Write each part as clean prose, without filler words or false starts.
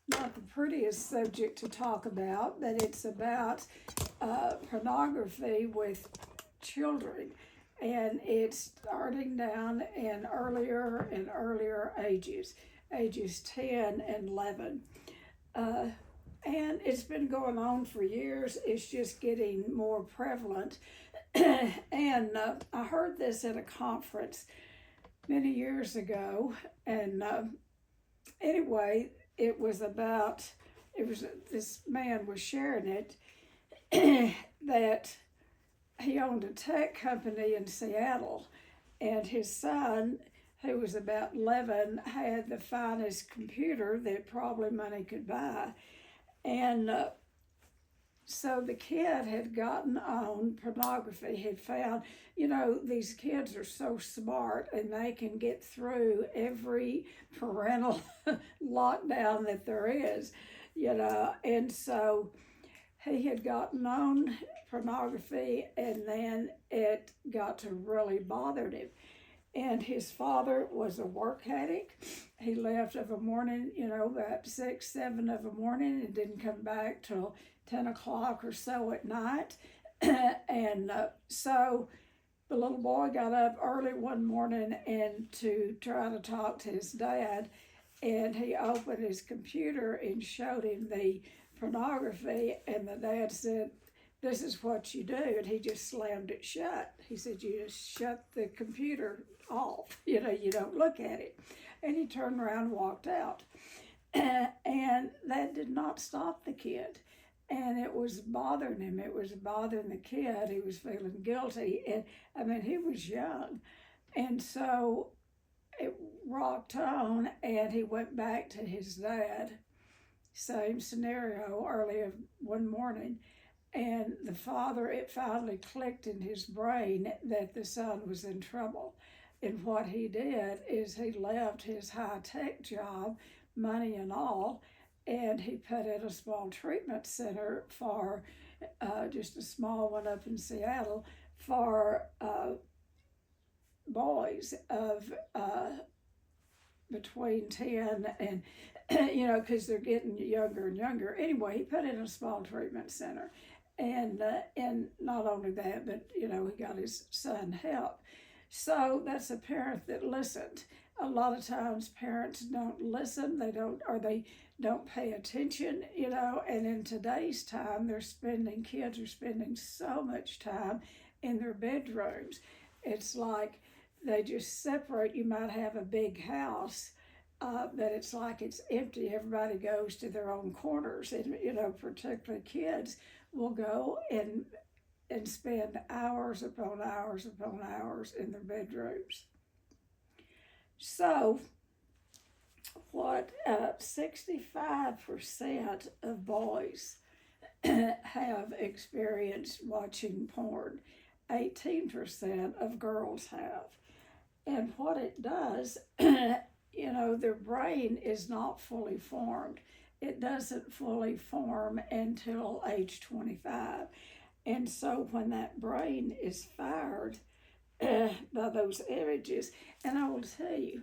not the prettiest subject to talk about, but it's about pornography with children. And it's starting down in earlier and earlier ages 10 and 11. Uh, and it's been going on for years. It's just getting more prevalent. And I heard this at a conference many years ago. And anyway, it was about, it was this man was sharing it that he owned a tech company in Seattle, and his son, who was about 11, had the finest computer that probably money could buy. And so the kid had gotten on pornography, had found, these kids are so smart and they can get through every parental lockdown that there is, and so he had gotten on pornography, and then it got to really bother him. And his father was a work addict. He left of a morning, about 6, 7 of a morning, and didn't come back till 10 o'clock or so at night. And so the little boy got up early one morning and to try to talk to his dad, and he opened his computer and showed him the pornography, and the dad said, "This is what you do," and he just slammed it shut. He said, "You just shut the computer off, you don't look at it." And he turned around and walked out. And that did not stop the kid. And it was bothering him. It was bothering the kid. He was feeling guilty. And I mean, he was young. And so it rocked on, and he went back to his dad. Same scenario early one morning. And the father, it finally clicked in his brain that the son was in trouble. And what he did is he left his high-tech job, money and all, and he put in a small treatment center for just a small one up in Seattle for boys of between 10 and, because they're getting younger and younger. Anyway, he put in a small treatment center. And not only that, but, he got his son help. So that's a parent that listened. A lot of times parents don't listen, they don't pay attention, and in today's time, kids are spending so much time in their bedrooms. It's like they just separate. You might have a big house, but it's like it's empty. Everybody goes to their own corners, and, particularly kids will go and spend hours upon hours upon hours in their bedrooms. So, what 65% of boys have experienced watching porn, 18% of girls have. And what it does, their brain is not fully formed. It doesn't fully form until age 25. And so when that brain is fired by those images, and I will tell you,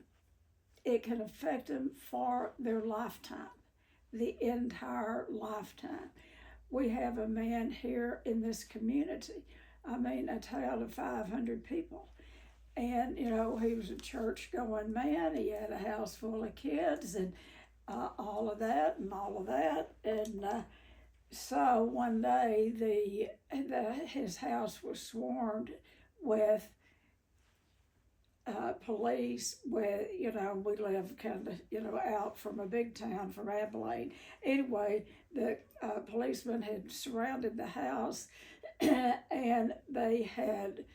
it can affect them for their lifetime, the entire lifetime. We have a man here in this community, a town of 500 people. And, he was a church going man. He had a house full of kids and all of that. And so one day his house was swarmed with police. With we live kind of out from a big town, from Abilene. Anyway, the policemen had surrounded the house, and they had,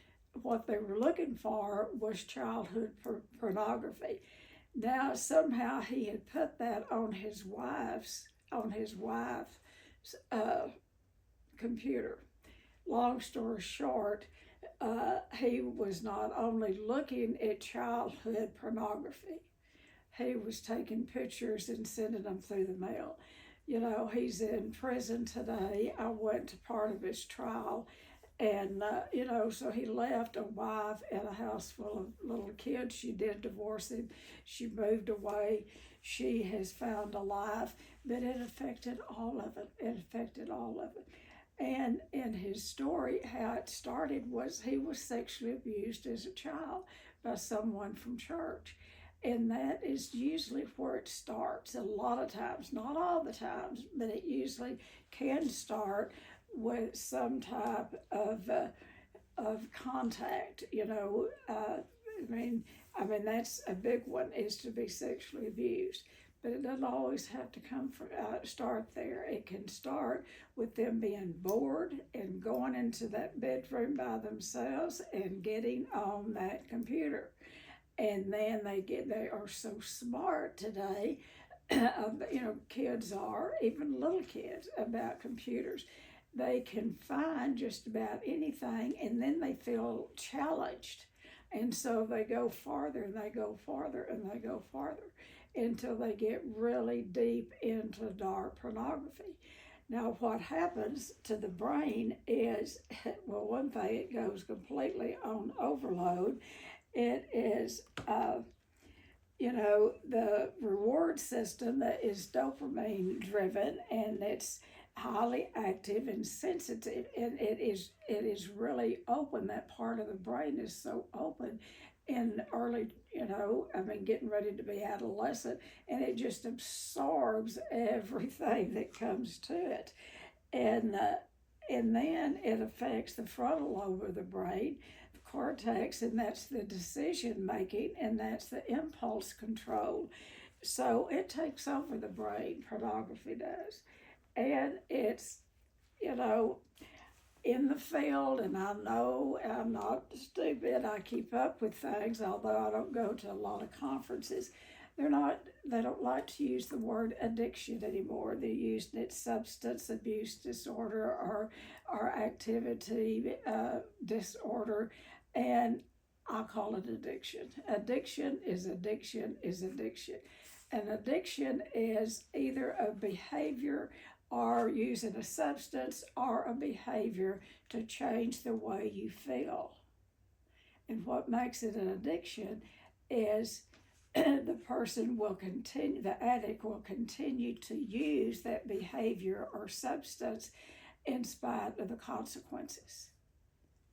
what they were looking for was childhood pornography. Now somehow he had put that on his wife's computer. Long story short, he was not only looking at childhood pornography, he was taking pictures and sending them through the mail. He's in prison today. I went to part of his trial. And, so he left a wife and a house full of little kids. She did divorce him. She moved away. she has found a life, but it affected all of it. It affected all of it. And in his story, how it started was he was sexually abused as a child by someone from church. And that is usually where it starts. A lot of times, not all the times, but it usually can start with some type of contact. I mean that's a big one, is to be sexually abused. But it doesn't always have to come from start there. It can start with them being bored and going into that bedroom by themselves and getting on that computer. And then they are so smart today. Kids are, even little kids, about computers. They can find just about anything, and then they feel challenged. And so they go farther and they go farther and they go farther until they get really deep into dark pornography. Now, what happens to the brain is, well, one thing, it goes completely on overload. It is, the reward system that is dopamine driven, and it's highly active and sensitive, and it is really open. That part of the brain is so open in early, getting ready to be adolescent, and it just absorbs everything that comes to it. And then it affects the frontal lobe of the brain, the cortex, and that's the decision making, and that's the impulse control. So it takes over the brain, pornography does. And it's, in the field, and I know I'm not stupid. I keep up with things, although I don't go to a lot of conferences. They don't like to use the word addiction anymore. They're using it substance abuse disorder or activity disorder, and I call it addiction. Addiction is addiction is addiction. An addiction is either a behavior or using a substance or a behavior to change the way you feel. And what makes it an addiction is the person will continue, the addict will continue to use that behavior or substance in spite of the consequences.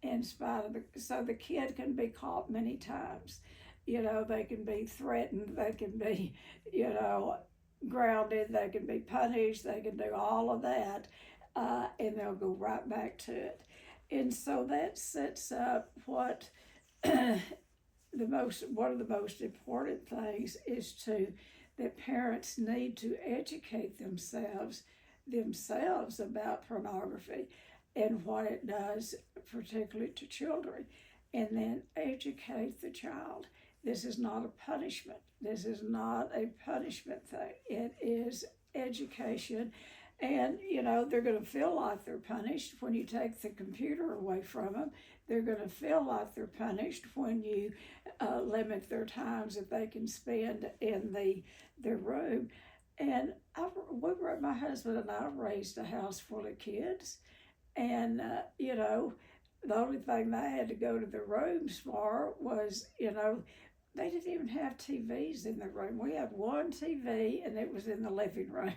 So the kid can be caught many times. They can be threatened, they can be, grounded, they can be punished, they can do all of that, and they'll go right back to it. And so that sets up what one of the most important things is that parents need to educate themselves about pornography and what it does, particularly to children, and then educate the child. This is not a punishment. This is not a punishment thing. It is education. And, they're going to feel like they're punished when you take the computer away from them. They're going to feel like they're punished when you limit their times that they can spend in their room. And my husband and I raised a house full of kids. And, the only thing they had to go to the rooms for was, they didn't even have TVs in the room. We had one TV, and it was in the living room.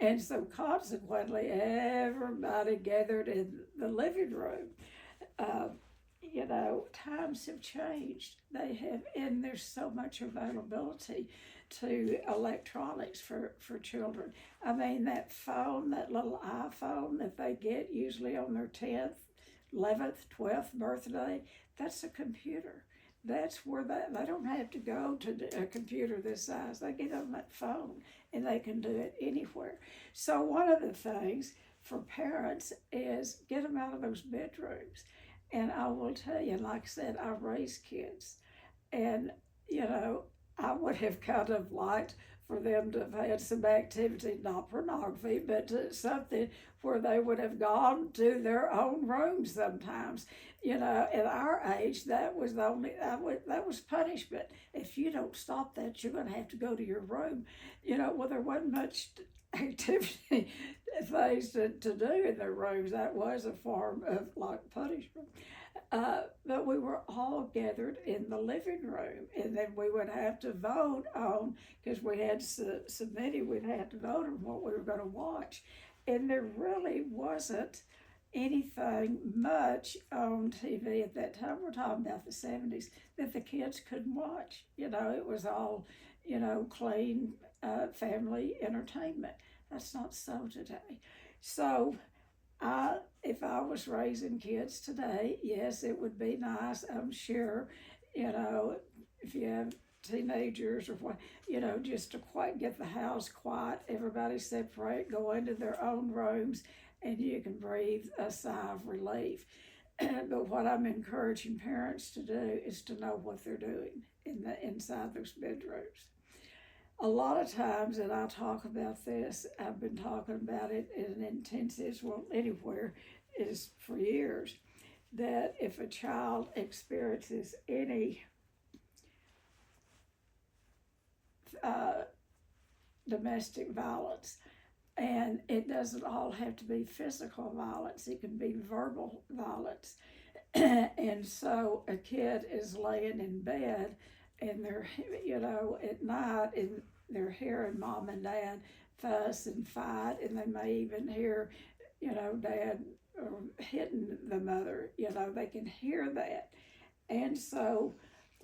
And so consequently, everybody gathered in the living room. Times have changed. They have, and there's so much availability to electronics for children. I mean, that phone, that little iPhone that they get usually on their 10th, 11th, 12th birthday, that's a computer. That's where they don't have to go to a computer this size. They get on that phone and they can do it anywhere. So one of the things for parents is get them out of those bedrooms. And I will tell you, like I said, I raise kids. And, I would have kind of liked for them to have had some activity, not pornography, but something where they would have gone to their own rooms sometimes. At our age, that was that was punishment. If you don't stop that, you're going to have to go to your room. Well, there wasn't much activity, things to do in their rooms. That was a form of like punishment. But we were all gathered in the living room, and then we would have to vote on, because we had submitted, we'd have to vote on what we were going to watch. And there really wasn't anything much on TV at that time. We're talking about the 70s that the kids couldn't watch. It was all, clean family entertainment. That's not so today. So, if I was raising kids today, yes, it would be nice. I'm sure, if you have teenagers or what, just to quite get the house quiet, everybody separate, go into their own rooms, and you can breathe a sigh of relief. But what I'm encouraging parents to do is to know what they're doing inside those bedrooms. A lot of times, and I talk about this, I've been talking about it in intensives, well, anywhere, is for years, that if a child experiences any domestic violence, and it doesn't all have to be physical violence, it can be verbal violence. And so a kid is laying in bed and they're, at night, and they're hearing mom and dad fuss and fight, and they may even hear, dad hitting the mother, they can hear that. And so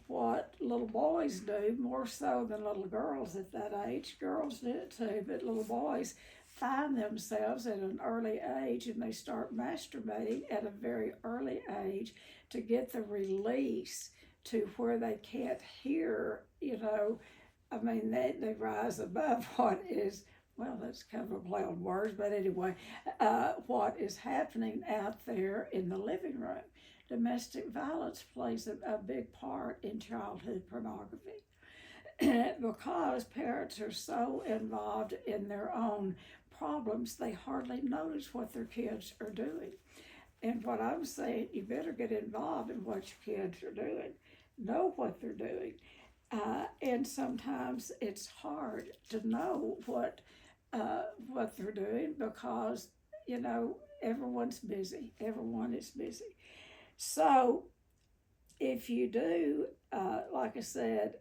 what little boys do, more so than little girls at that age, girls do it too, but little boys find themselves at an early age, and they start masturbating at a very early age to get the release to where they can't hear, they rise above what is, well, that's kind of a play on words, but anyway, what is happening out there in the living room. Domestic violence plays a big part in childhood pornography because parents are so involved in their own problems, they hardly notice what their kids are doing. And what I'm saying, you better get involved in what your kids are doing, know what they're doing. And sometimes it's hard to know what they're doing because, everyone's busy. Everyone is busy. So if you do, like I said,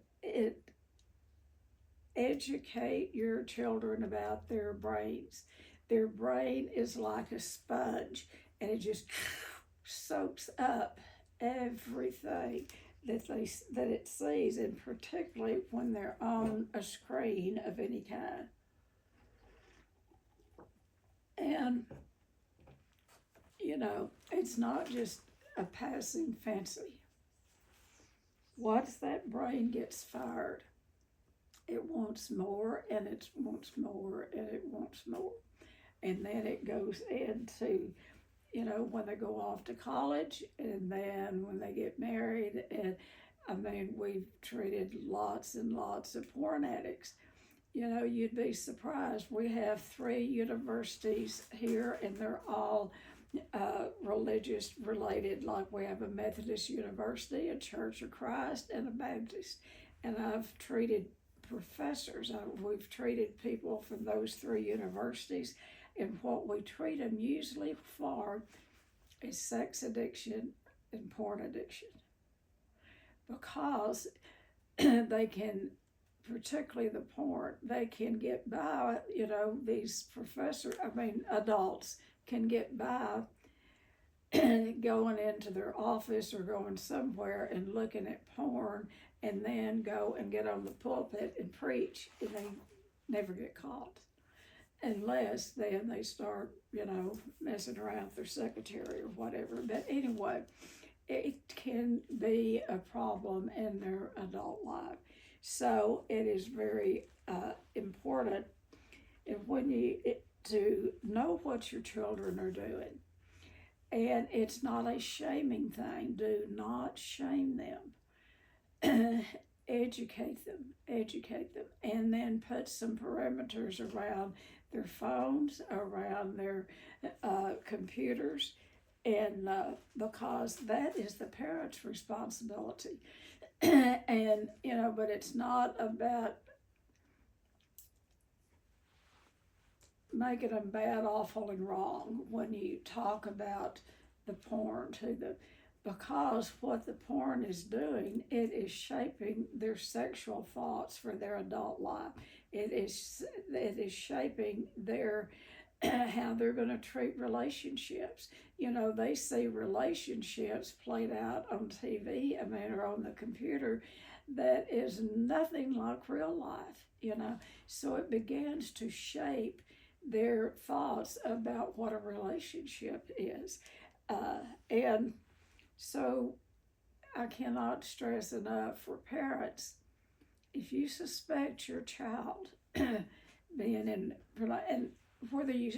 educate your children about their brains. Their brain is like a sponge, and it just soaks up everything that it sees, and particularly when they're on a screen of any kind. And it's not just a passing fancy. Once that brain gets fired, it wants more, and it wants more, and it wants more. And then it goes into, when they go off to college, and then when they get married. And we've treated lots and lots of porn addicts. You'd be surprised. We have 3 universities here, and they're all religious related. Like we have a Methodist university, a Church of Christ, and a Baptist. And I've treated professors. We've treated people from those 3 universities, and what we treat them usually for is sex addiction and porn addiction, because they can, particularly the porn, they can get by, these adults can get by going into their office or going somewhere and looking at porn, and then go and get on the pulpit and preach, and they never get caught. Unless then they start, messing around with their secretary or whatever. But anyway, it can be a problem in their adult life. So it is very important to know what your children are doing. And it's not a shaming thing. Do not shame them. Educate them, and then put some parameters around their phones, around their computers, and because that is the parent's responsibility. And but it's not about making them bad, awful, and wrong when you talk about the porn to them. because what the porn is doing, it is shaping their sexual thoughts for their adult life. It is shaping their how they're going to treat relationships. They see relationships played out on TV, or on the computer, that is nothing like real life. So it begins to shape their thoughts about what a relationship is. And so I cannot stress enough for parents, if you suspect your child being in, and whether you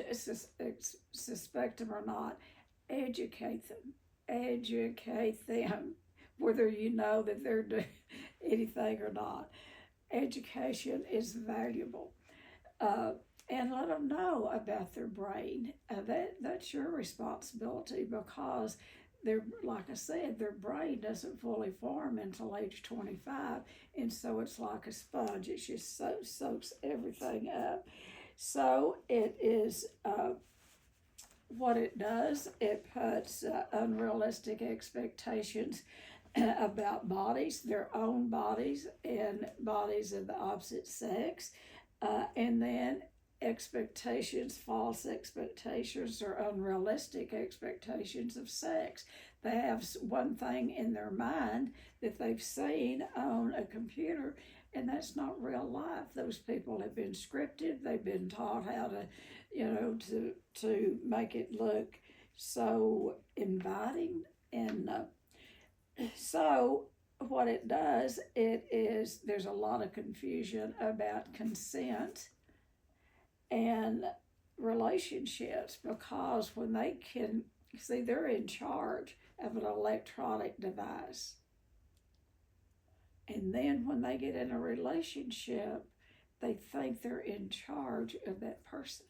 suspect them or not, educate them. Educate them, whether you know that they're doing anything or not. Education is valuable. And let them know about their brain. That's your responsibility, because like I said, their brain doesn't fully form until age 25, and so it's like a sponge. It just soaks everything up. So it is what it does. It puts unrealistic expectations about bodies, their own bodies, and bodies of the opposite sex, and then false expectations, or unrealistic expectations of sex. They have one thing in their mind that they've seen on a computer, and that's not real life. Those people have been scripted. They've been taught how to make it look so inviting. And so what it does, there's a lot of confusion about consent and relationships, because when they can see, they're in charge of an electronic device, and then when they get in a relationship, they think they're in charge of that person.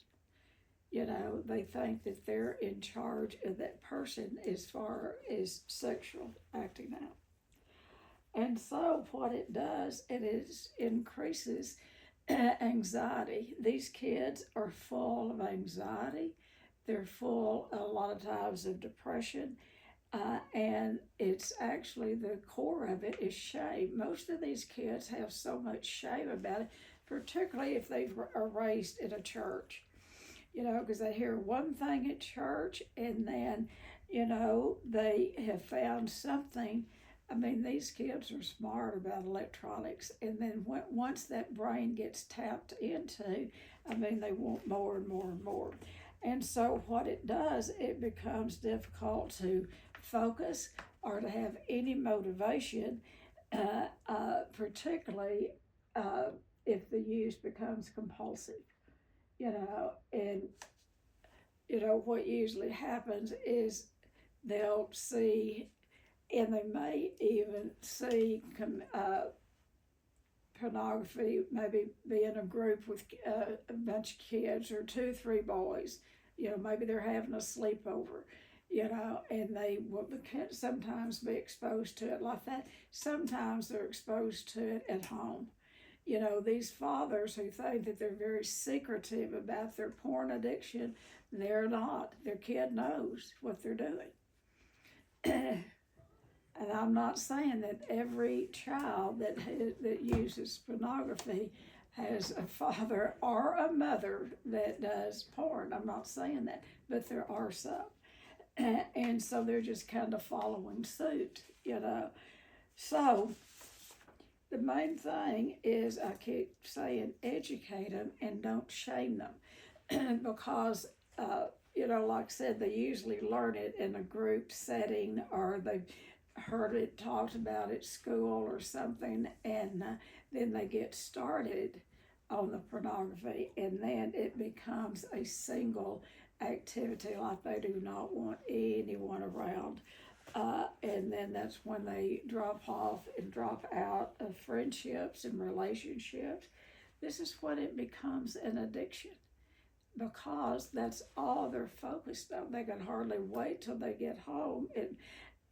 They think that they're in charge of that person as far as sexual acting out. And so what it does, increases anxiety. These kids are full of anxiety. They're full a lot of times of depression, and it's actually, the core of it is shame. Most of these kids have so much shame about it, particularly if they are raised in a church, because they hear one thing at church, and then they have found something. These kids are smart about electronics, and then once that brain gets tapped into, they want more and more and more. And so what it does, it becomes difficult to focus or to have any motivation, particularly if the use becomes compulsive. And what usually happens is they'll see, and they may even see pornography, maybe be in a group with a bunch of kids, or 2-3 boys. Maybe they're having a sleepover, and they will sometimes be exposed to it like that. Sometimes they're exposed to it at home. These fathers who think that they're very secretive about their porn addiction, they're not. Their kid knows what they're doing. And I'm not saying that every child that uses pornography has a father or a mother that does porn. I'm not saying that, but there are some. And so they're just kind of following suit, So the main thing is, I keep saying, educate them and don't shame them, because like I said, they usually learn it in a group setting, or they've heard it talked about at school or something, and then they get started on the pornography, and then it becomes a single activity, like they do not want anyone around. And then that's when they drop off and drop out of friendships and relationships. This is when it becomes an addiction, because that's all they're focused on. They can hardly wait till they get home.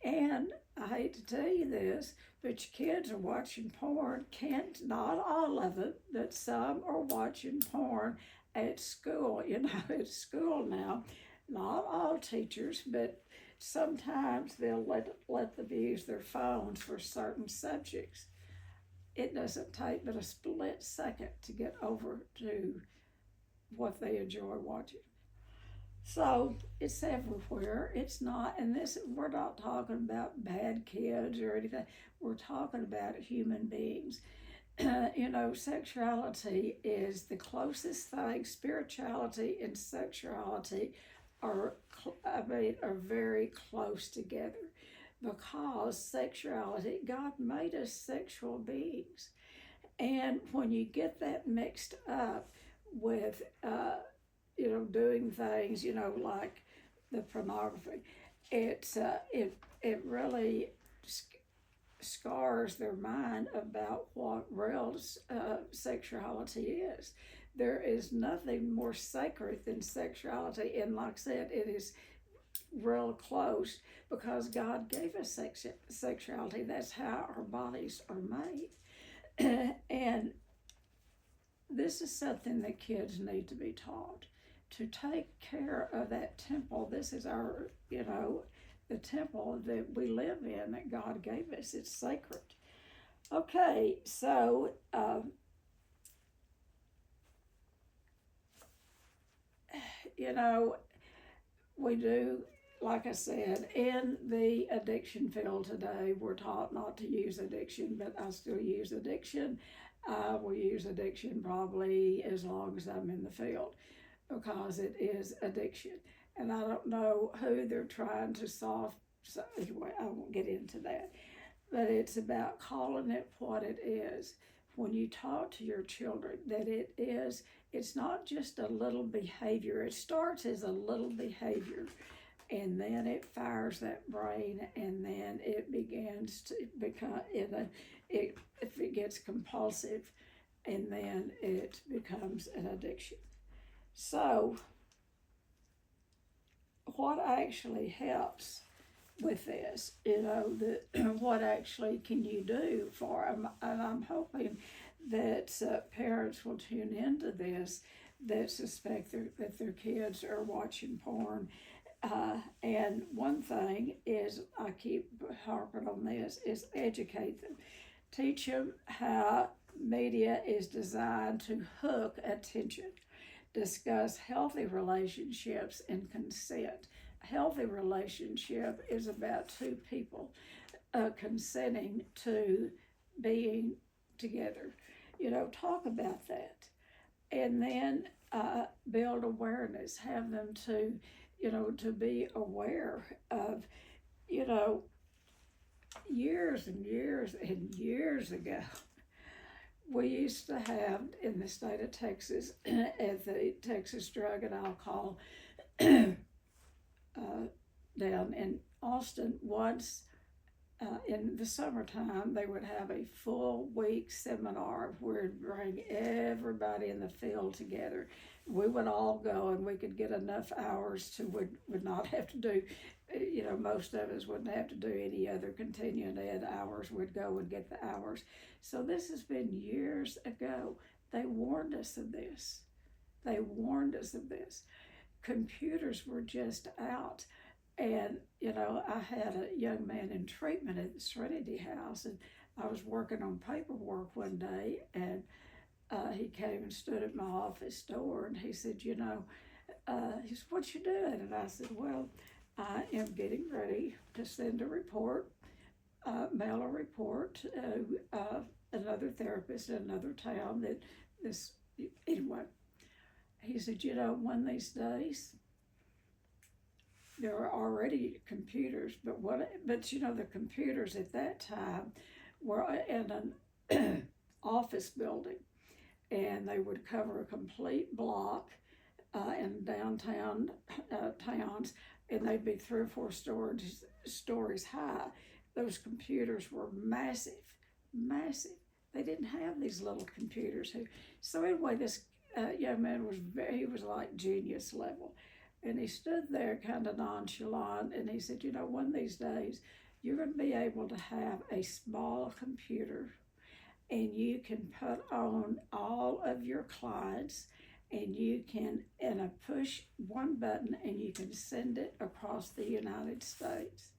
And I hate to tell you this, but your kids are watching porn. Not all of it, but some are watching porn at school. At school now, not all teachers, but sometimes they'll let them use their phones for certain subjects. It doesn't take but a split second to get over to what they enjoy watching. So it's everywhere. It's not, and this, we're not talking about bad kids or anything. We're talking about human beings. Sexuality is the closest thing. Spirituality and sexuality are, are very close together, because sexuality, God made us sexual beings, and when you get that mixed up with, doing things, like the pornography, it really scars their mind about what real sexuality is. There is nothing more sacred than sexuality, and like I said, it is real close because God gave us sexuality. That's how our bodies are made. And this is something that kids need to be taught, to take care of that temple. This is our, the temple that we live in, that God gave us. It's sacred. Okay, so we do, like I said, in the addiction field today, we're taught not to use addiction, but I still use addiction. I will use addiction probably as long as I'm in the field, because it is addiction. And I don't know who they're trying to solve. So anyway, I won't get into that. But it's about calling it what it is. When you talk to your children, that it's not just a little behavior. It starts as a little behavior, and then it fires that brain, and then it begins to become, if it gets compulsive, and then it becomes an addiction. So what actually helps with this, what actually can you do for them? And I'm hoping that parents will tune into this, that suspect that their kids are watching porn. And one thing is, I keep harping on this, is educate them. Teach them how media is designed to hook attention. Discuss healthy relationships and consent. A healthy relationship is about two people consenting to being together. Talk about that. And then build awareness. Have them to be aware of, years and years and years ago, we used to have in the state of Texas, at the Texas Drug and Alcohol down in Austin, once in the summertime, they would have a full week seminar where it'd bring everybody in the field together. We would all go, and we could get enough hours to would not have to do, most of us wouldn't have to do any other continuing ed hours. We'd go and get the hours. So this has been years ago. They warned us of this. Computers were just out. And, I had a young man in treatment at the Serenity House, and I was working on paperwork one day, and he came and stood at my office door, and he said, he said, "What you doing?" And I said, "Well, I am getting ready to send a report, mail a report to another therapist in another town that this," anyway. He said, "One of these days, there are already computers, but the computers at that time were in an office building, and they would cover a complete block in downtown towns, and they'd be 3 or 4 stories high. Those computers were massive. They didn't have these little computers here." So anyway, this young man he was like genius level. And he stood there kind of nonchalant, and he said, "One of these days, you're going to be able to have a small computer, and you can put on all of your clients, and you can, and I push one button and you can send it across the United States.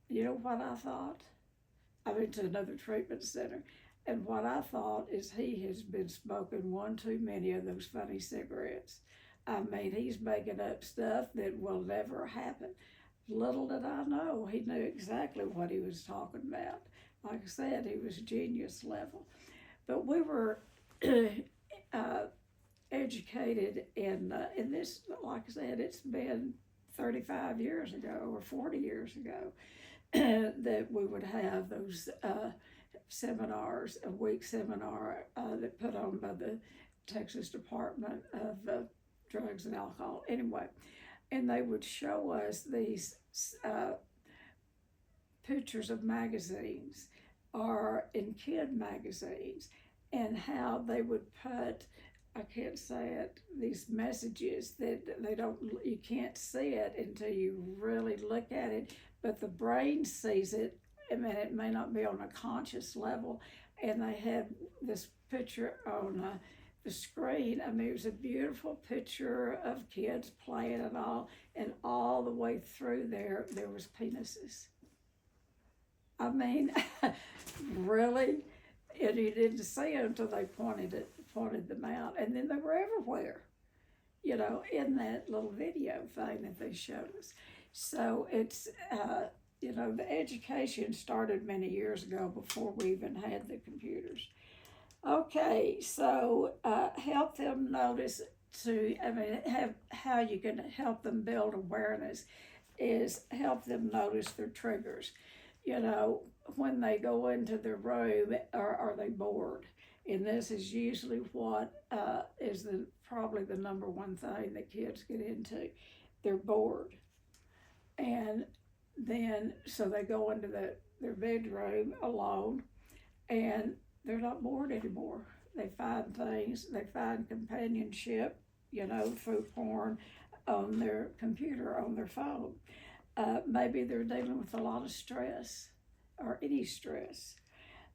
You know what I thought? I went to another treatment center. And what I thought is he has been smoking one too many of those funny cigarettes. I mean, he's making up stuff that will never happen. Little did I know, he knew exactly what he was talking about. Like I said, he was genius level. But we were educated in this, like I said, it's been 35 years ago or 40 years ago that we would have those seminars, a week seminar that put on by the Texas Department of Drugs and Alcohol. Anyway, and they would show us these pictures of magazines or in kid magazines and how they would put, I can't say it, these messages that you can't see it until you really look at it, but the brain sees it. I mean, it may not be on a conscious level. And they had this picture on the screen. I mean, it was a beautiful picture of kids playing and all the way through there was penises. I mean, really? And you didn't see them until they pointed them out. And then they were everywhere, in that little video thing that they showed us. So it's, the education started many years ago before we even had the computers. Okay, so help them notice how you can help them build awareness is help them notice their triggers. When they go into their room, are they bored? And this is usually what is probably the number one thing that kids get into. They're bored. And then, so they go into their bedroom alone, and they're not bored anymore. They find things, they find companionship, through porn on their computer, on their phone. Maybe they're dealing with a lot of stress or any stress.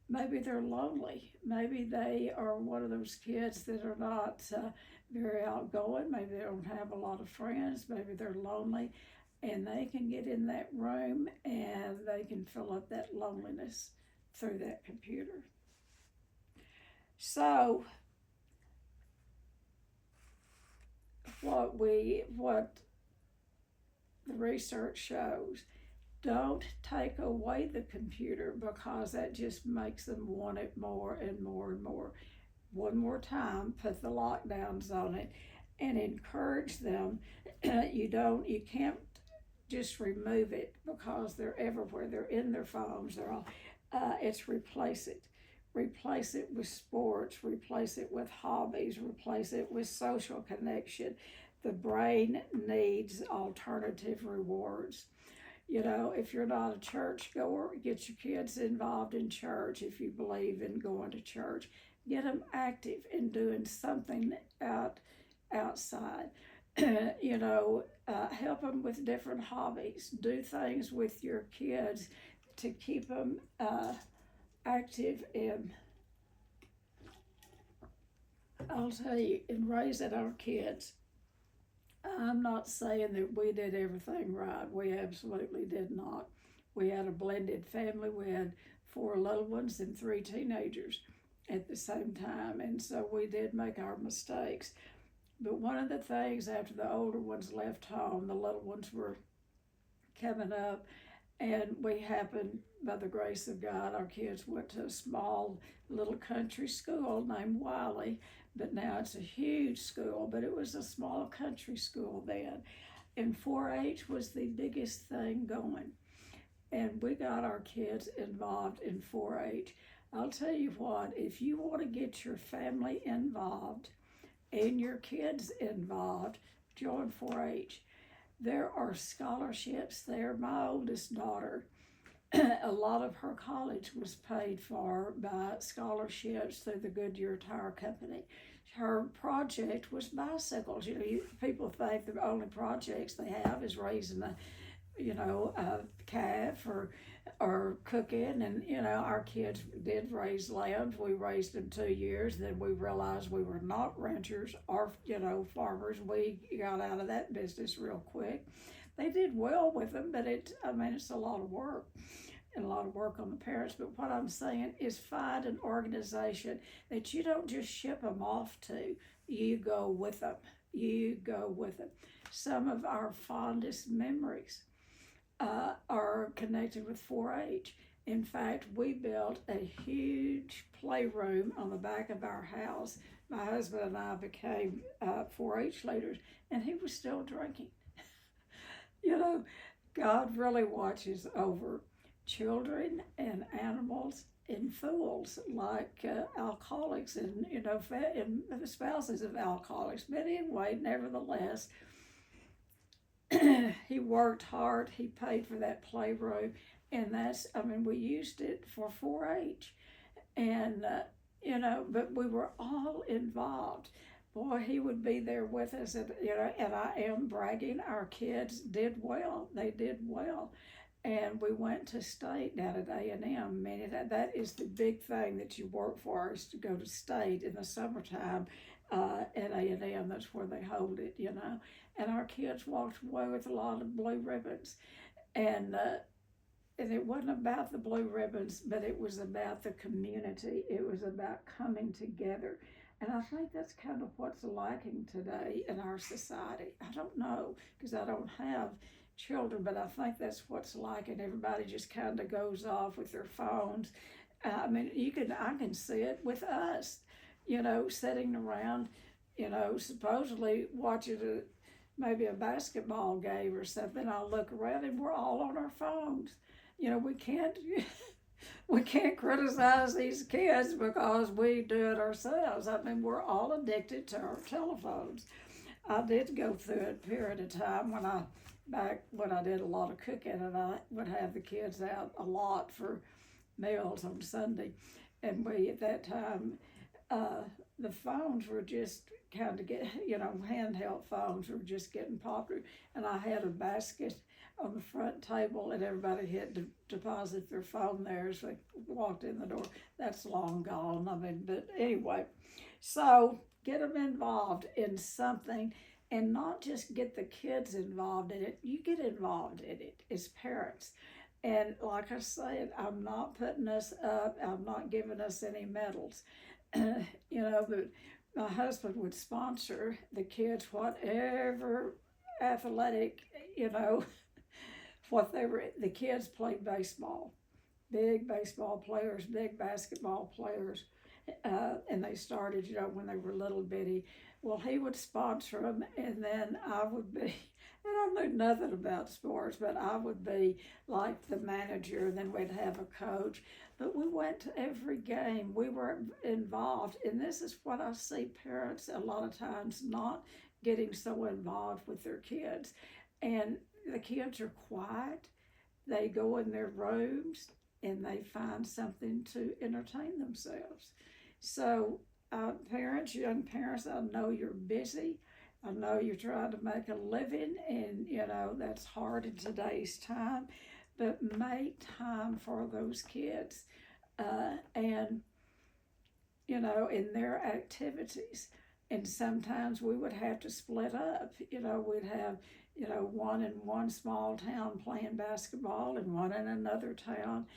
Maybe they're lonely. Maybe they are one of those kids that are not very outgoing. Maybe they don't have a lot of friends. Maybe they're lonely. And they can get in that room and they can fill up that loneliness through that computer. So what the research shows, don't take away the computer because that just makes them want it more and more and more. One more time, put the lockdowns on it and encourage them. You can't just remove it because they're everywhere. They're in their phones. They're all. It's replace it. Replace it with sports. Replace it with hobbies. Replace it with social connection. The brain needs alternative rewards. If you're not a church goer, get your kids involved in church. If you believe in going to church, get them active in doing something outside. Help them with different hobbies. Do things with your kids to keep them active. And I'll tell you, in raising our kids, I'm not saying that we did everything right. We absolutely did not. We had a blended family. We had 4 little ones and 3 teenagers at the same time. And so we did make our mistakes. But one of the things after the older ones left home, the little ones were coming up, and we happened, by the grace of God, our kids went to a small little country school named Wiley, but now it's a huge school, but it was a small country school then. And 4-H was the biggest thing going. And we got our kids involved in 4-H. I'll tell you what, if you want to get your family involved and your kids involved, join 4-H. There are scholarships there. My oldest daughter, a lot of her college was paid for by scholarships through the Goodyear Tire Company. Her project was bicycles. People think the only projects they have is raising calf or cooking. And our kids did raise lambs. We raised them 2 years. Then we realized we were not ranchers or farmers. We got out of that business real quick. They did well with them, but it's a lot of work and a lot of work on the parents. But what I'm saying is find an organization that you don't just ship them off to. You go with them. You go with them. Some of our fondest memories are connected with 4-H. In fact, we built a huge playroom on the back of our house. My husband and I became 4-H leaders, and he was still drinking. God really watches over children and animals and fools like alcoholics and and spouses of alcoholics. But anyway, nevertheless, he worked hard. He paid for that playroom, and we used it for 4-H, and but we were all involved. Boy, he would be there with us, and I am bragging. Our kids did well. They did well, and we went to state down at A&M. That is the big thing that you work for, is to go to state in the summertime at A&M. That's where they hold it, And our kids walked away with a lot of blue ribbons, and it wasn't about the blue ribbons, but it was about the community. It was about coming together. And I think that's kind of what's lacking today in our society. I don't know, because I don't have children, but I think that's what's lacking. Everybody just kind of goes off with their phones. I can see it with us, sitting around, supposedly watching maybe a basketball game or something. I'll look around and we're all on our phones. We can't we can't criticize these kids because we do it ourselves. We're all addicted to our telephones. I did go through a period of time back when I did a lot of cooking, and I would have the kids out a lot for meals on Sunday. And at that time, the phones were just kind of handheld phones were just getting popular. And I had a basket on the front table, and everybody had to deposit their phone there as they walked in the door. That's long gone. But anyway, so get them involved in something, and not just get the kids involved in it. You get involved in it as parents. And like I said, I'm not putting us up. I'm not giving us any medals. But my husband would sponsor the kids, whatever athletic, the kids played baseball, big baseball players, big basketball players, and they started, when they were little bitty. Well, he would sponsor them, and then I would be, and I knew nothing about sports, but I would be like the manager, and then we'd have a coach. But we went to every game. We were involved, and this is what I see parents a lot of times not getting so involved with their kids. And the kids are quiet. They go in their rooms and they find something to entertain themselves. So parents, young parents, I know you're busy. I know you're trying to make a living, and that's hard in today's time, but make time for those kids and in their activities. And sometimes we would have to split up. We'd have one in one small town playing basketball and one in another town.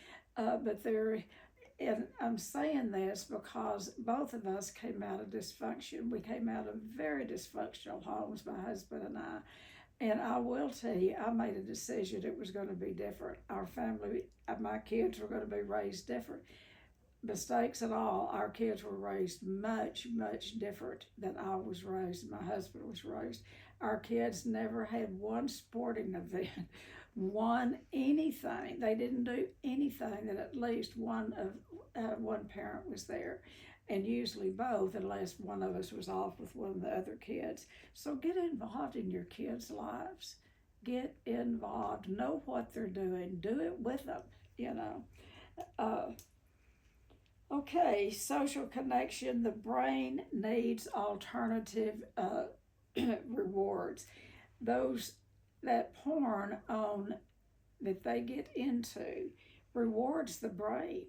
And I'm saying this because both of us came out of dysfunction. We came out of very dysfunctional homes, my husband and I. And I will tell you, I made a decision it was going to be different. Our family, my kids were going to be raised different. Mistakes and all, our kids were raised much, much different than I was raised, my husband was raised. Our kids never had one sporting event, anything. They didn't do anything that at least one parent was there, and usually both, unless one of us was off with one of the other kids. So get involved in your kids' lives. Get involved. Know what they're doing. Do it with them, Okay, social connection. The brain needs alternative rewards. That porn on that they get into rewards the brain,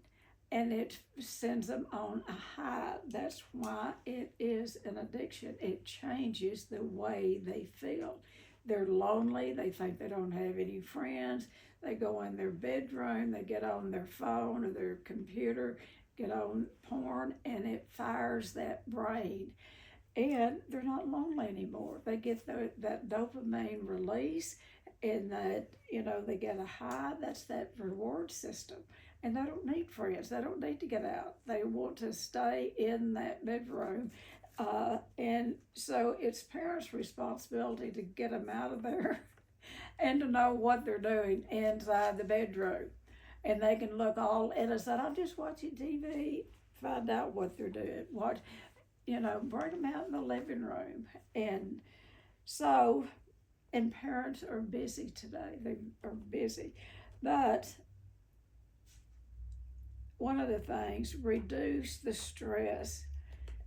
and it sends them on a high. That's why it is an addiction. It changes the way they feel. They're lonely. They think they don't have any friends. They go in their bedroom. They get on their phone or their computer, get on porn, and it fires that brain. And they're not lonely anymore. They get that dopamine release, and that, they get a high. That's that reward system. And they don't need friends. They don't need to get out. They want to stay in that bedroom. And so it's parents' responsibility to get them out of there and to know what they're doing inside the bedroom. And they can look all innocent. I'm just watching TV, find out what they're doing. Bring them out in the living room. And so, and parents are busy today. They are busy. But one of the things, reduce the stress.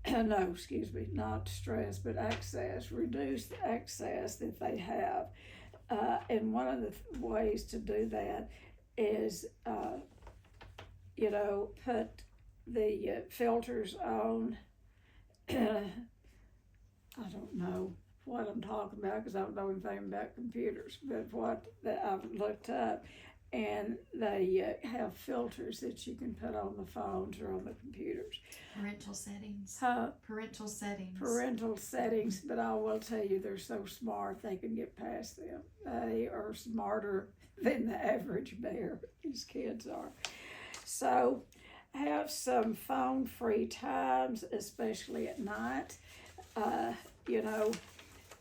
No, excuse me, not stress, but access. Reduce the access that they have. And one of the ways to do that is, put the filters on. I don't know what I'm talking about because I don't know anything about computers, but what that I've looked up, and they have filters that you can put on the phones or on the computers. Parental settings. Parental settings. Parental settings, but I will tell you, they're so smart they can get past them. They are smarter than the average bear. These kids are. So have some phone-free times, especially at night.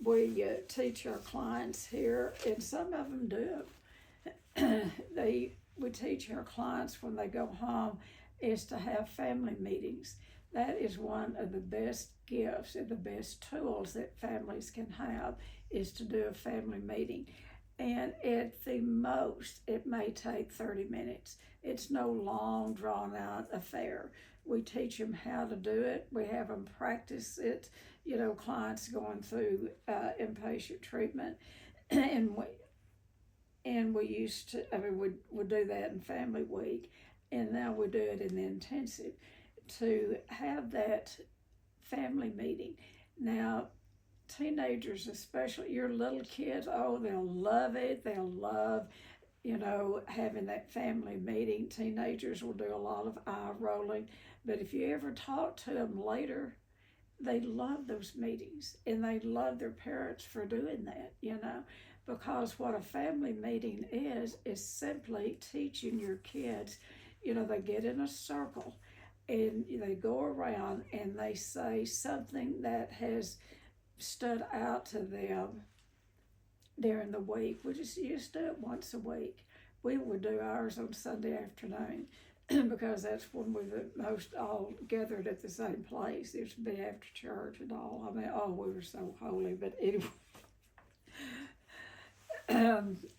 We teach our clients here, and some of them do it. We teach our clients when they go home is to have family meetings. That is one of the best gifts and the best tools that families can have, is to do a family meeting. And at the most, it may take 30 minutes. It's no long, drawn-out affair. We teach them how to do it. We have them practice it. Clients going through inpatient treatment, and we used to. we do that in Family Week, and now we do it in the intensive to have that family meeting. Now, teenagers, especially your little kids, they'll love it. They'll love, having that family meeting. Teenagers will do a lot of eye rolling, but if you ever talk to them later, they love those meetings, and they love their parents for doing that, because what a family meeting is simply teaching your kids. They get in a circle, and they go around, and they say something that has stood out to them during the week. We just used to do it once a week. We would do ours on Sunday afternoon because that's when we were most all gathered at the same place. It would be after church and all. We were so holy. But anyway,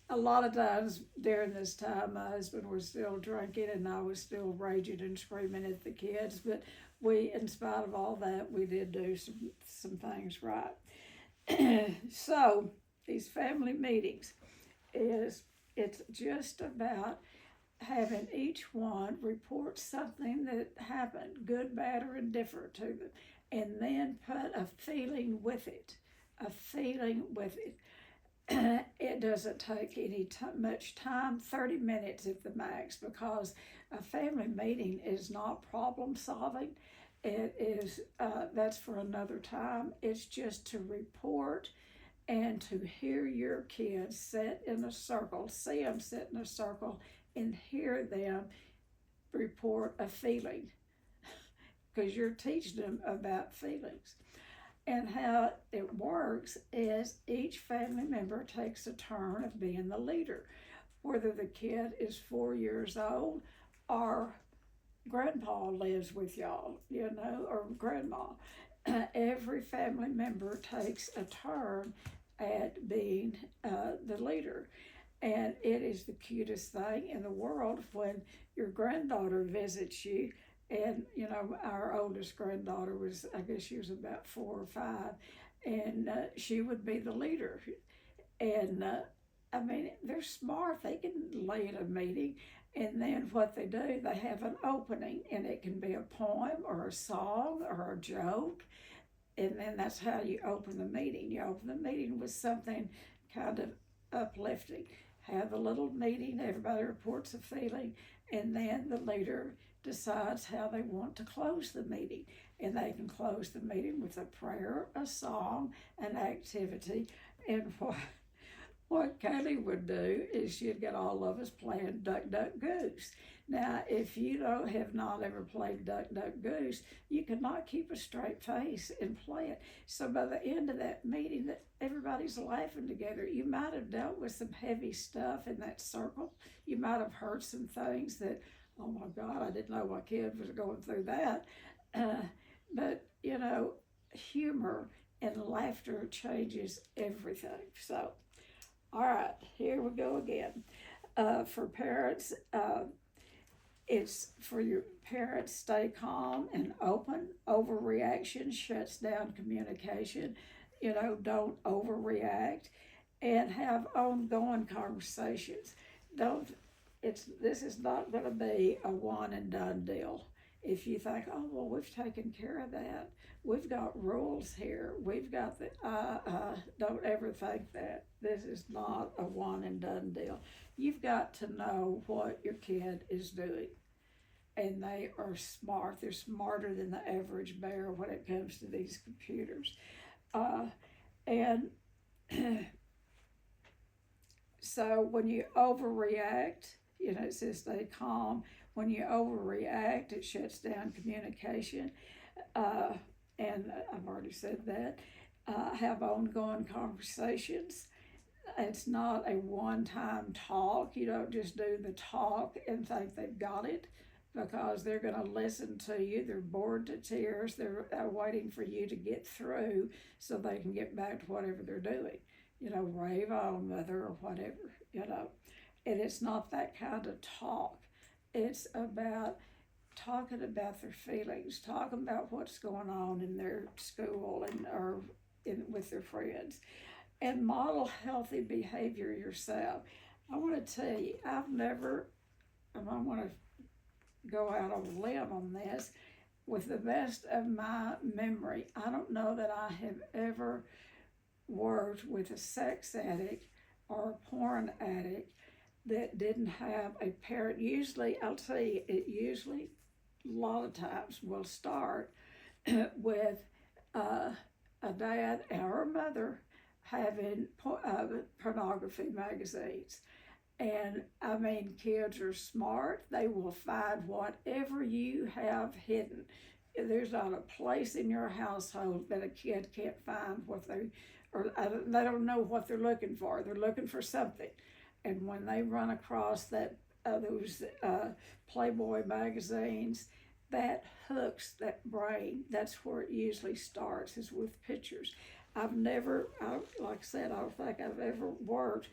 a lot of times during this time, my husband was still drinking and I was still raging and screaming at the kids. But we, in spite of all that, we did do some things right. So these family meetings it's just about having each one report something that happened, good, bad, or indifferent to them, and then put a feeling with it. It doesn't take much time, 30 minutes at the max, because a family meeting is not problem solving. It is, that's for another time. It's just to report and to hear your kids sit in a circle, see them sit in a circle, and hear them report a feeling, because you're teaching them about feelings. And how it works is each family member takes a turn of being the leader, whether the kid is 4 years old or grandpa lives with y'all, or grandma. Every family member takes a turn at being the leader. And it is the cutest thing in the world when your granddaughter visits you. And, our oldest granddaughter was, I guess she was about 4 or 5, and she would be the leader. And I mean, they're smart. They can lead a meeting. And then what they do, they have an opening, and it can be a poem or a song or a joke. And then that's how you open the meeting. You open the meeting with something kind of uplifting. Have a little meeting, everybody reports a feeling, and then the leader decides how they want to close the meeting. And they can close the meeting with a prayer, a song, an activity, and what Kaylee would do is she'd get all of us playing Duck, Duck, Goose. Now, if you have not ever played Duck, Duck, Goose, you cannot keep a straight face and play it. So by the end of that meeting, that everybody's laughing together. You might have dealt with some heavy stuff in that circle. You might have heard some things that, oh my God, I didn't know my kid was going through that. But, humor and laughter changes everything. So, all right, here we go again. For parents, it's for your parents, stay calm and open. Overreaction shuts down communication. Don't overreact, and have ongoing conversations. This is not going to be a one and done deal. If you think, oh, well, we've taken care of that, we've got rules here, we've got the, don't ever think that. This is not a one and done deal. You've got to know what your kid is doing. And they are smart. They're smarter than the average bear when it comes to these computers. And so when you overreact, it says stay calm. When you overreact, it shuts down communication. And I've already said that. Have ongoing conversations. It's not a one-time talk. You don't just do the talk and think they've got it, because they're going to listen to you. They're bored to tears. They're waiting for you to get through so they can get back to whatever they're doing. Rave on, mother, or whatever, And it's not that kind of talk. It's about talking about their feelings, talking about what's going on in their school or with their friends, and model healthy behavior yourself. I want to tell you, I want to go out on a limb on this. With the best of my memory, I don't know that I have ever worked with a sex addict or a porn addict that didn't have a parent. Usually, I'll tell you, a lot of times will start with a dad or a mother having pornography magazines. And I mean, kids are smart. They will find whatever you have hidden. There's not a place in your household that a kid can't find they don't know what they're looking for. They're looking for something. And when they run across those Playboy magazines, that hooks that brain. That's where it usually starts, is with pictures. Like I said, I don't think I've ever worked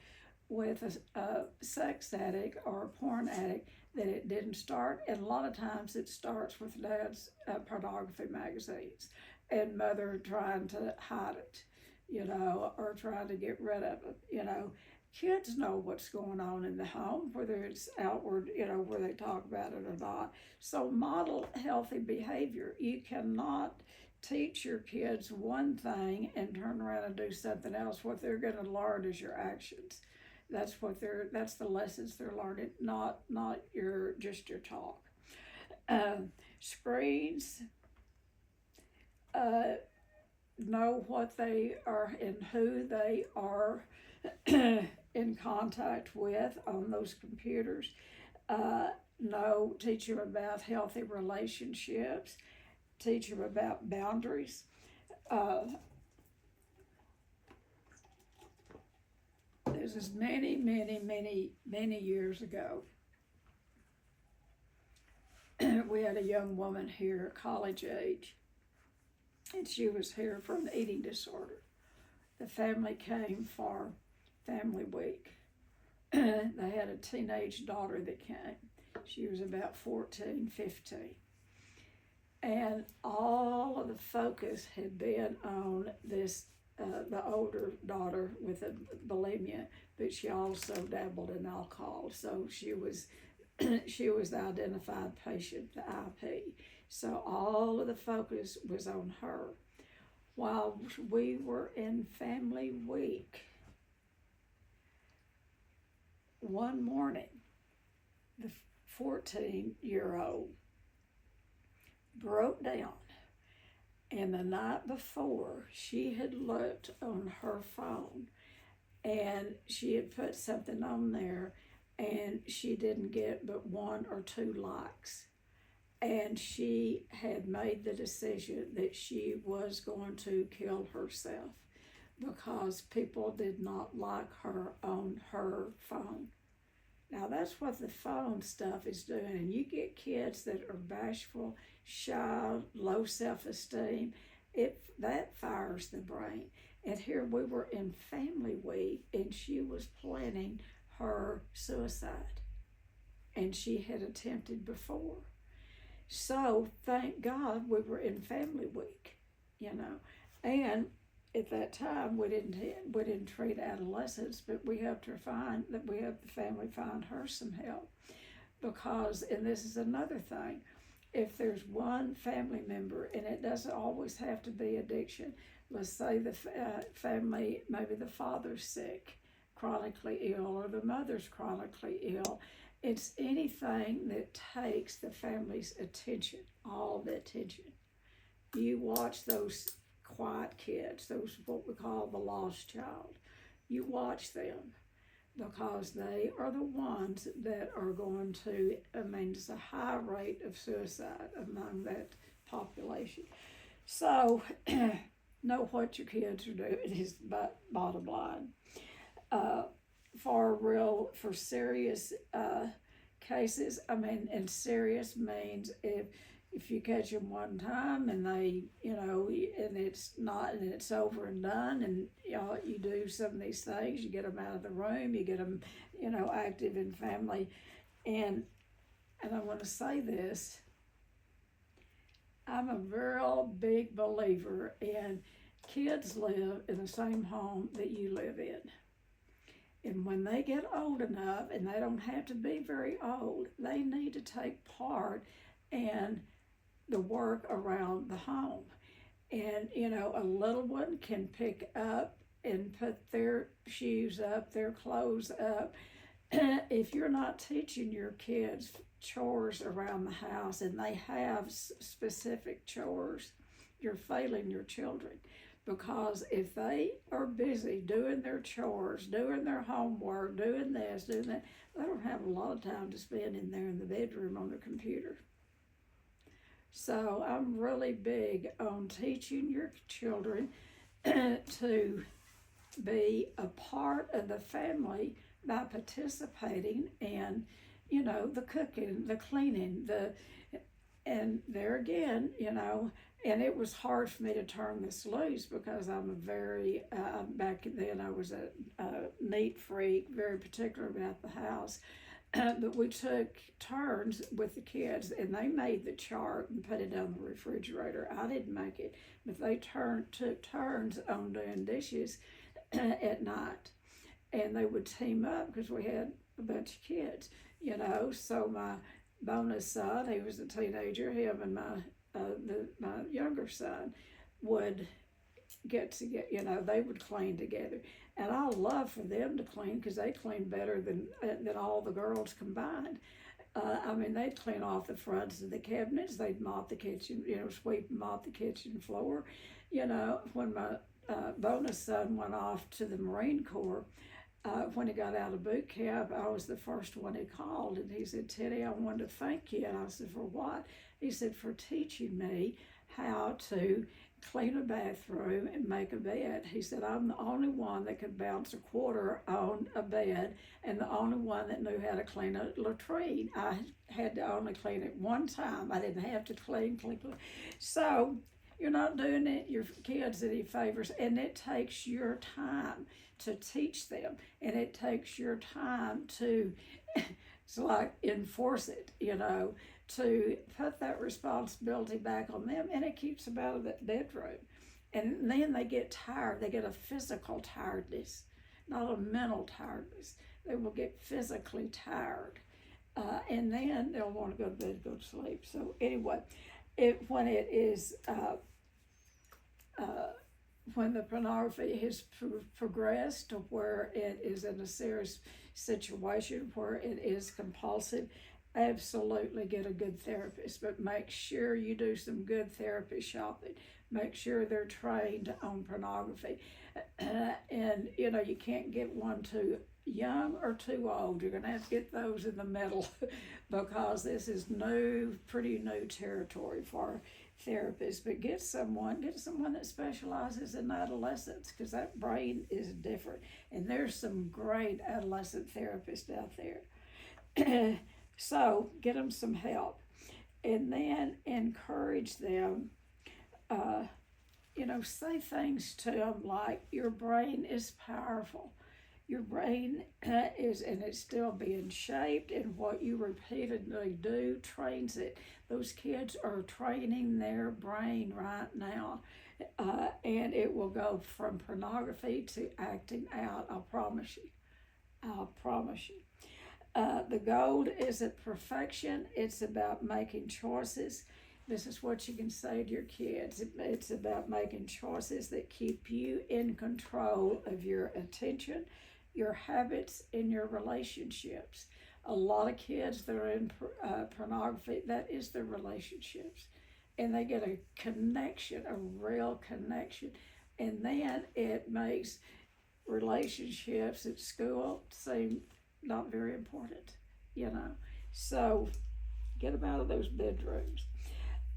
with a sex addict or a porn addict that it didn't start. And a lot of times it starts with dad's pornography magazines and mother trying to hide it, or trying to get rid of it, Kids know what's going on in the home, whether it's outward, where they talk about it or not. So model healthy behavior. You cannot teach your kids one thing and turn around and do something else. What they're going to learn is your actions. That's the lessons they're learning, not your talk. Screens, know what they are and who they are in contact with on those computers. Teach them about healthy relationships. Teach them about boundaries. This is many, many, many, many years ago. We had a young woman here, college age, and she was here for an eating disorder. The family came for family week. They had a teenage daughter that came. She was about 14, 15. And all of the focus had been on this the older daughter with a bulimia, but she also dabbled in alcohol. So she was she was the identified patient, the IP. So all of the focus was on her. While we were in family week, one morning, the 14-year-old broke down, and the night before she had looked on her phone and she had put something on there, and she didn't get but 1 or 2 likes, and she had made the decision that she was going to kill herself because people did not like her on her phone. Now that's what the phone stuff is doing, and you get kids that are bashful, shy, low self-esteem, that fires the brain. And here we were in family week, and she was planning her suicide, and she had attempted before. So thank God we were in family week, and at that time we didn't treat adolescents, but we helped the family find her some help, because, and this is another thing, if there's one family member, and it doesn't always have to be addiction, let's say the family, maybe the father's sick, chronically ill, or the mother's chronically ill, it's anything that takes the family's attention, all the attention. You watch those quiet kids, those what we call the lost child. You watch them, because they are the ones that are going to, there's a high rate of suicide among that population. So know what your kids are doing is bottom line. For serious cases, and serious means if you catch them one time and they, and it's over and done, and you do some of these things, you get them out of the room, you get them, active in family, and I want to say this, I'm a real big believer in kids live in the same home that you live in. And when they get old enough, and they don't have to be very old, they need to take part in the work around the home. And, a little one can pick up and put their shoes up, their clothes up. If you're not teaching your kids chores around the house, and they have specific chores, you're failing your children. Because if they are busy doing their chores, doing their homework, doing this, doing that, they don't have a lot of time to spend in there in the bedroom on the computer. So I'm really big on teaching your children to be a part of the family by participating in, the cooking, the cleaning, and there again, and it was hard for me to turn this loose, because I'm a very, back then I was a neat freak, very particular about the house. But we took turns with the kids, and they made the chart and put it on the refrigerator. I didn't make it, but they took turns on doing dishes at night. And they would team up, because we had a bunch of kids, So my bonus son, he was a teenager, him and my younger son would get together, they would clean together. And I love for them to clean, because they clean better than all the girls combined. They'd clean off the fronts of the cabinets, they'd mop the kitchen, sweep and mop the kitchen floor. When my bonus son went off to the Marine Corps, when he got out of boot camp, I was the first one he called, and he said, "Tennie, I wanted to thank you." And I said, "For what?" He said, "For teaching me how to clean a bathroom and make a bed." He said, "I'm the only one that could bounce a quarter on a bed, and the only one that knew how to clean a latrine. I had to only clean it one time. I didn't have to clean. So you're not doing it your kids any favors, and it takes your time to teach them, and it takes your time to it's like enforce it, to put that responsibility back on them, and it keeps them out of that bedroom. And then they get tired. They get a physical tiredness, not a mental tiredness. They will get physically tired. And then they'll want to go to bed, go to sleep. So anyway, when it is when the pornography has progressed to where it is in a serious situation where it is compulsive, absolutely get a good therapist, but make sure you do some good therapy shopping. Make sure they're trained on pornography. And you can't get one too young or too old. You're going to have to get those in the middle because this is pretty new territory for therapists. But get someone that specializes in adolescence, because that brain is different. And there's some great adolescent therapists out there. So get them some help, and then encourage them. Say things to them like, your brain is powerful. Your brain is, and it's still being shaped, and what you repeatedly do trains it. Those kids are training their brain right now, and it will go from pornography to acting out. I'll promise you. I'll promise you. The goal isn't perfection. It's about making choices. This is what you can say to your kids. It's about making choices that keep you in control of your attention, your habits, and your relationships. A lot of kids that are in pornography, that is their relationships. And they get a connection, a real connection. And then it makes relationships at school seem not very important, So get them out of those bedrooms.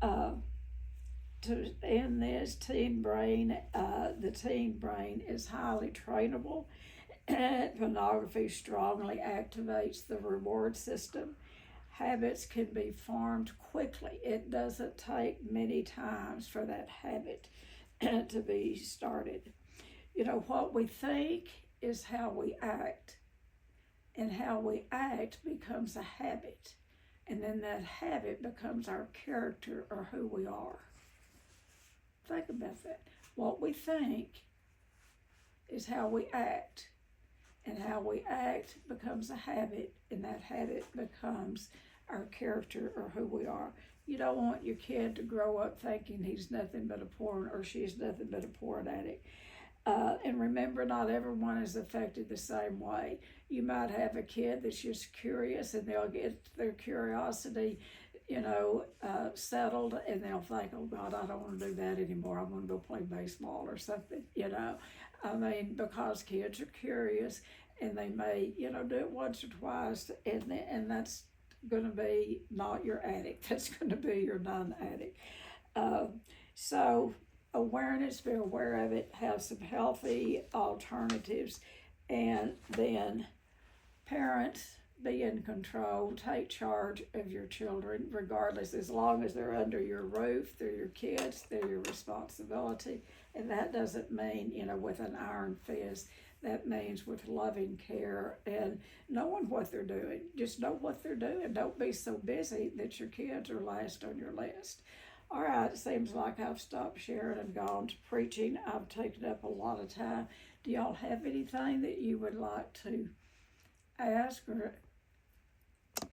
To end this, the teen brain is highly trainable. Pornography strongly activates the reward system. Habits can be formed quickly. It doesn't take many times for that habit to be started. What we think is how we act, and how we act becomes a habit. And then that habit becomes our character, or who we are. Think about that. What we think is how we act. And how we act becomes a habit, and that habit becomes our character, or who we are. You don't want your kid to grow up thinking he's nothing but a porn, or she's nothing but a porn addict. And remember, not everyone is affected the same way. You might have a kid that's just curious, and they'll get their curiosity, settled, and they'll think, oh God, I don't want to do that anymore. I'm going to go play baseball or something, because kids are curious, and they may, do it once or twice, and that's going to be not your addict. That's going to be your non-addict. So awareness, be aware of it, have some healthy alternatives, and then parents, be in control, take charge of your children, regardless, as long as they're under your roof, they're your kids, they're your responsibility. And that doesn't mean, with an iron fist. That means with loving care and knowing what they're doing. Just know what they're doing. Don't be so busy that your kids are last on your list. All right, it seems like I've stopped sharing and gone to preaching. I've taken up a lot of time. Do y'all have anything that you would like to ask or